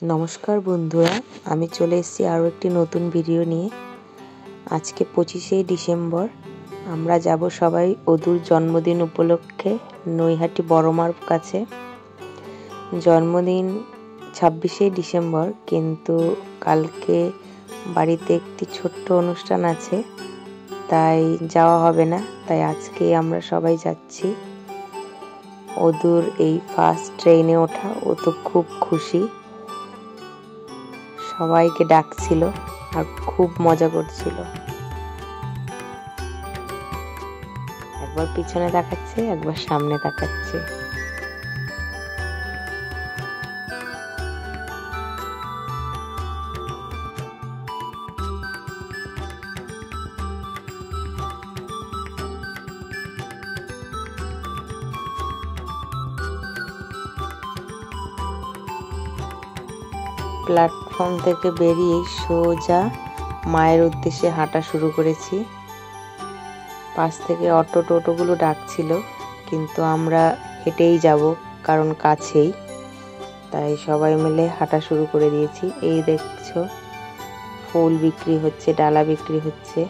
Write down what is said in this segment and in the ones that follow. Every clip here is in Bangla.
নমস্কার বন্ধুরা, আমি চলে এসেছি আরও একটি নতুন ভিডিও নিয়ে। আজকে 25শে ডিসেম্বর। আমরা যাব সবাই অদুর জন্মদিন উপলক্ষে নৈহাটি বড়মার কাছে। জন্মদিন 26শে ডিসেম্বর, কিন্তু কালকে বাড়িতে একটি ছোট্ট অনুষ্ঠান আছে, তাই যাওয়া হবে না। তাই আজকে আমরা সবাই যাচ্ছি। অদুর এই ফার্স্ট ট্রেনে ওঠা, ও তো খুব খুশি, সবাইকে ডাকছিল আর খুব মজা করছিল। একবার পিছনে তাকাচ্ছে, একবার সামনে তাকাচ্ছে। প্ল্যাটফর্ম থেকে বেরিয়ে সোজা মায়ের উদ্দেশ্যে হাঁটা শুরু করেছি। পাশ থেকে অটো টোটোগুলো ডাকছিল, কিন্তু আমরা হেঁটেই যাব, কারণ কাছেই। তাই সবাই মিলে হাঁটা শুরু করে দিয়েছি। এই দেখছো, ফুল বিক্রি হচ্ছে, ডালা বিক্রি হচ্ছে।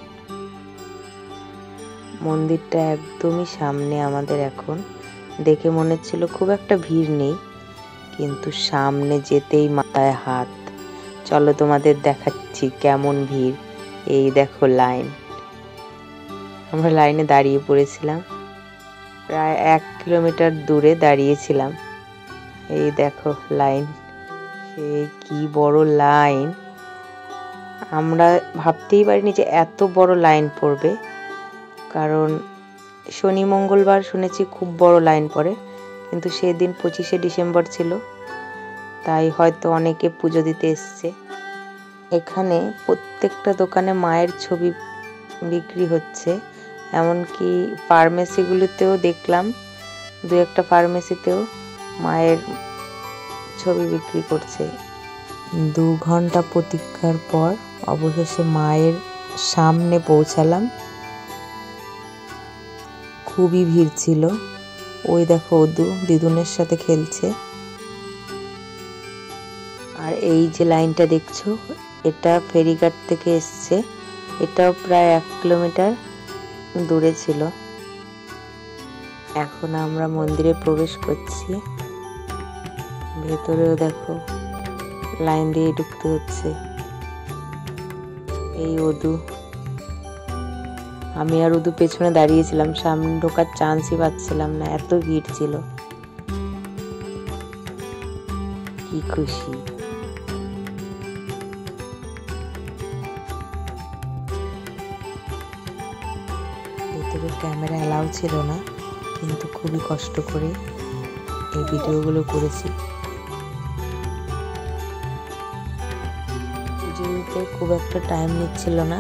মন্দিরটা একদমই সামনে আমাদের। এখন দেখে মনে হচ্ছিল খুব একটা ভিড় নেই, কিন্তু সামনে যেতেই মাথায় হাত। চলো তোমাদের দেখাচ্ছি কেমন ভিড়। এই দেখো লাইন, আমরা লাইনে দাঁড়িয়ে পড়েছিলাম, প্রায় 1 কিলোমিটার দূরে দাঁড়িয়েছিলাম। এই দেখো লাইন, সেই কি বড় লাইন। আমরা ভাবতেই পারিনি যে এত বড় লাইন পড়বে, কারণ শনি মঙ্গলবার শুনেছি খুব বড় লাইন পড়ে, কিন্তু সেদিন 25শে ডিসেম্বর ছিল, তাই হয়তো অনেকে পুজো দিতে এসছে। এখানে প্রত্যেকটা দোকানে মায়ের ছবি বিক্রি হচ্ছে, এমনকি ফার্মেসিগুলোতেও দেখলাম, 2-1টা ফার্মেসিতেও মায়ের ছবি বিক্রি করছে। 2 ঘন্টা প্রতীক্ষার পর অবশেষে মায়ের সামনে পৌঁছালাম। খুবই ভিড় ছিল। ওই দেখো অদু দিদুনের সাথে খেলছে। আর এই যে লাইনটা দেখছো, এটা ফেরিঘাট থেকে এসছে। এটাও প্রায় 1 কিলোমিটার দূরে ছিল। এখন আমরা মন্দিরে প্রবেশ করছি। ভেতরেও দেখো লাইন দিয়ে ঢুকতে হচ্ছে। এই অদু, আমি আর অদু পেছনে দাঁড়িয়েছিলাম, সামনে ঢোকার চান্সই পাচ্ছিলাম না, এত ভিড় ছিল। কি খুশি! ভেতরে ক্যামেরা অ্যালাউ ছিল না, কিন্তু খুবই কষ্ট করে এই ভিডিওগুলো করেছি। পুজো দিতে খুব একটা টাইম নিচ্ছিল না,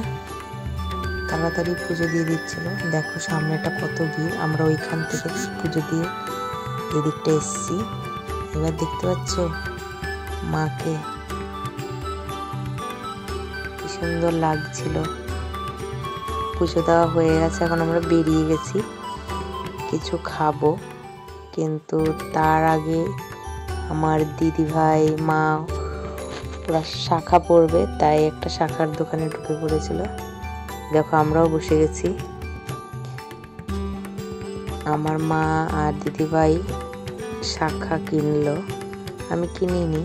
তাড়াতাড়ি পুজো দিয়ে দিচ্ছিল। দেখো সামনেটা কত ভিড়। আমরা ওইখান থেকে পুজো দিয়ে এদিকটা এসছি। এবার দেখতে পাচ্ছ মাকে, কি সুন্দর লাগছিল। পুজো দেওয়া হয়ে গেছে, এখন আমরা বেরিয়ে গেছি, কিছু খাবো। কিন্তু তার আগে আমার দিদি ভাই মা ওরা শাখা পড়বে, তাই একটা শাখার দোকানে ঢুকে পড়েছিল। দেখো আমরাও বসে গেছি। আমার মা আর দিদি ভাই শাখা কিনলো, আমি কিনিনি।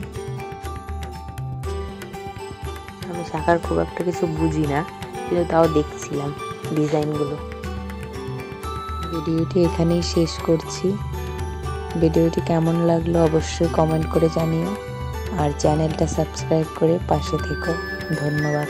আমি শাখার খুব একটা কিছু বুঝি না, কিন্তু তাও দেখছিলাম ডিজাইনগুলো। ভিডিওটি এখানেই শেষ করছি। ভিডিওটি কেমন লাগলো অবশ্যই কমেন্ট করে জানিও, আর চ্যানেলটা সাবস্ক্রাইব করে পাশে থেকো। ধন্যবাদ।